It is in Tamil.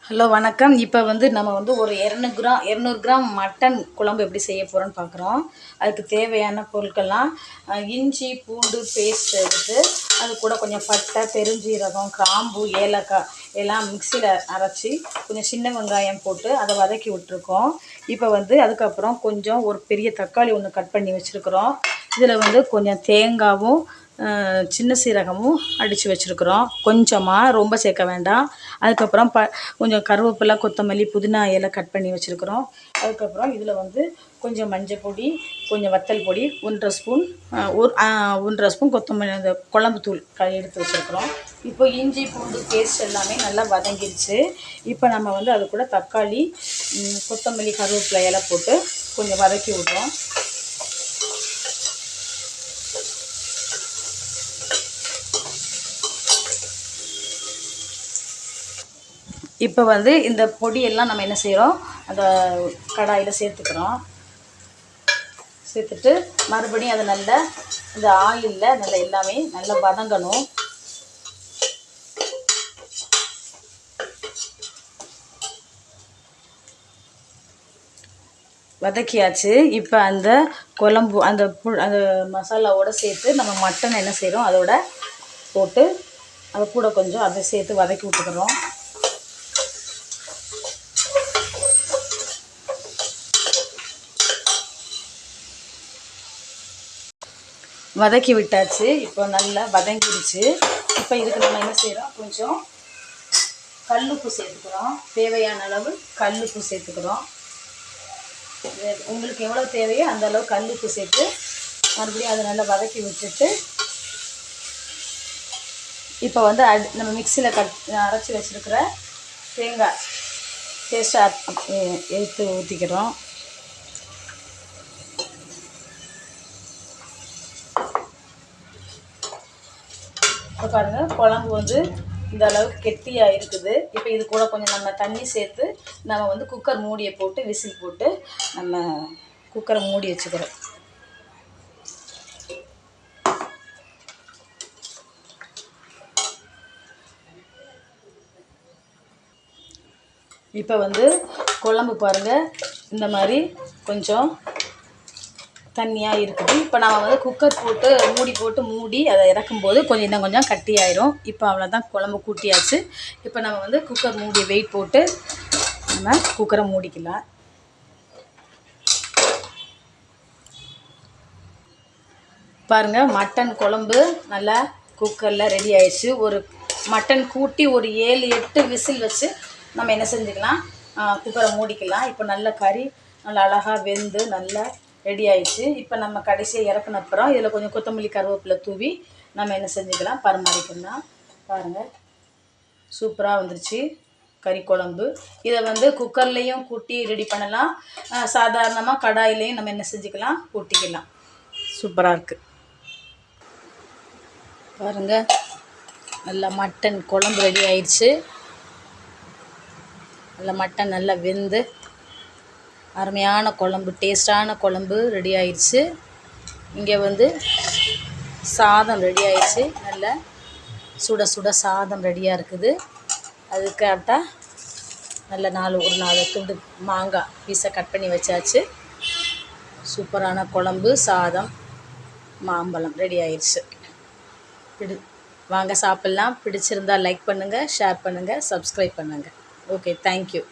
ஹலோ வணக்கம். இப்போ நம்ம ஒரு 200 கிராம் மட்டன் குழம்பு எப்படி செய்ய போகிறோன்னு பார்க்குறோம். அதுக்கு தேவையான பொருட்கள்லாம் இஞ்சி பூண்டு பேஸ்ட் எடுத்து அது கூட கொஞ்சம் பட்டை, பெருஞ்சீரகம், கிராம்பு, ஏலக்காய் எல்லாம் மிக்சியில் அரைச்சி கொஞ்சம் சின்ன வெங்காயம் போட்டு அதை வதக்கி விட்டுருக்கோம். இப்போ அதுக்கப்புறம் கொஞ்சம் ஒரு பெரிய தக்காளி ஒன்று கட் பண்ணி வச்சுருக்குறோம். இதில் கொஞ்சம் தேங்காவும் சின்ன சீரகமும் அடித்து வச்சுருக்குறோம். கொஞ்சமாக, ரொம்ப சேர்க்க வேண்டாம். அதுக்கப்புறம் கொஞ்சம் கருவேப்பிலை, கொத்தமல்லி, புதினா இலை கட் பண்ணி வச்சுருக்குறோம். அதுக்கப்புறம் இதில் கொஞ்சம் மஞ்சள் பொடி, கொஞ்சம் வத்தல் பொடி, 1.5 ஸ்பூன் 1.5 ஸ்பூன் கொத்தமல்லி அந்த குழம்பு தூள் எடுத்து வச்சுருக்குறோம். இப்போ இஞ்சி பூண்டு பேஸ்ட் எல்லாமே நல்லா வதங்கிடுச்சு. இப்போ நம்ம அது கூட தக்காளி, கொத்தமல்லி, கருவேப்பிலை இலை போட்டு கொஞ்சம் வதக்கி விட்றோம். இப்போ இந்த பொடியெல்லாம் நம்ம என்ன செய்கிறோம், அந்த கடாயில் சேர்த்துக்கிறோம். சேர்த்துட்டு மறுபடியும் அதை நல்லா இந்த ஆயிலில் நல்லா எல்லாமே நல்லா வதங்கணும். வதக்கியாச்சு. இப்போ அந்த குழம்பு அந்த மசாலாவோடு சேர்த்து நம்ம மட்டன் என்ன செய்கிறோம் அதோட போட்டு அதை கூட கொஞ்சம் அதை சேர்த்து வதக்கி விட்டுக்கிறோம். வதக்கி விட்டாச்சு. இப்போ நல்லா வதங்கிடுச்சு. இப்போ இதுக்கு நம்ம என்ன செய்கிறோம், கொஞ்சம் கல்லுப்பு சேர்த்துக்கிறோம். தேவையான அளவு கல்லுப்பு சேர்த்துக்கிறோம். உங்களுக்கு எவ்வளோ தேவையோ அந்த அளவு கல்லுப்பு சேர்த்து மறுபடியும் அதை நல்லா வதக்கி விட்டுட்டு இப்போ நம்ம மிக்சியில் அரைச்சி வச்சுருக்கிற தேங்காய் பேஸ்ட்டாக எடுத்து ஊற்றிக்கிறோம். இப்போ பாருங்கள், குழம்பு இந்த அளவுக்கு கெட்டியாக இருக்குது. இப்போ இது கூட கொஞ்சம் நம்ம தண்ணி சேர்த்து நம்ம குக்கர் மூடியை போட்டு விசில் போட்டு நம்ம குக்கரை மூடி வச்சுக்கிறோம். இப்போ குழம்பு பாருங்கள், இந்த மாதிரி கொஞ்சம் தண்ணியாக இருக்குது. இப்போ நம்ம குக்கர் போட்டு மூடி அதை இறக்கும்போது இன்னும் கொஞ்சம் கட்டியாயிரும். இப்போ அவ்வளோதான், குழம்பு கூட்டியாச்சு. இப்போ நம்ம குக்கர் மூடி வெயிட் போட்டு நம்ம குக்கரை மூடிக்கலாம். பாருங்கள், மட்டன் குழம்பு நல்லா குக்கரில் ரெடி ஆயிடுச்சு. ஒரு மட்டன் கூட்டி ஒரு 7-8 விசில் வச்சு நம்ம என்ன செஞ்சுக்கலாம், குக்கரை மூடிக்கலாம். இப்போ நல்ல கறி நல்லா அழகாக வெந்து நல்லா ரெடி ஆயிடுச்சு. இப்போ நம்ம கடைசியாக இறக்குன அப்புறம் இதில் கொஞ்சம் கொத்தமல்லி, கருவேப்பிலை தூவி நம்ம என்ன செஞ்சுக்கலாம், பரிமாறிக்கலாம். பாருங்கள், சூப்பராக வந்துருச்சு கறி குழம்பு. இதை குக்கர்லேயும் கூட்டி ரெடி பண்ணலாம், சாதாரணமாக கடாயிலையும் நம்ம என்ன செஞ்சுக்கலாம், கூட்டிக்கலாம். சூப்பராக இருக்குது. பாருங்கள், நல்லா மட்டன் குழம்பு ரெடி ஆயிடுச்சு. நல்லா மட்டன் நல்லா வெந்து அருமையான குழம்பு, டேஸ்டான குழம்பு ரெடி ஆயிடுச்சு. இங்கே சாதம் ரெடி ஆயிடுச்சு. நல்ல சுட சுட சாதம் ரெடியாக இருக்குது. அதுக்காகட்டா நல்ல ஒரு 4 துண்டு மாங்காய் பீஸை கட் பண்ணி வச்சாச்சு. சூப்பரான குழம்பு, சாதம், மாம்பழம் ரெடி ஆயிடுச்சு. வாங்க சாப்பிட்லாம். பிடிச்சிருந்தால் லைக் பண்ணுங்கள், ஷேர் பண்ணுங்கள், சப்ஸ்கிரைப் பண்ணுங்கள். Okay, thank you.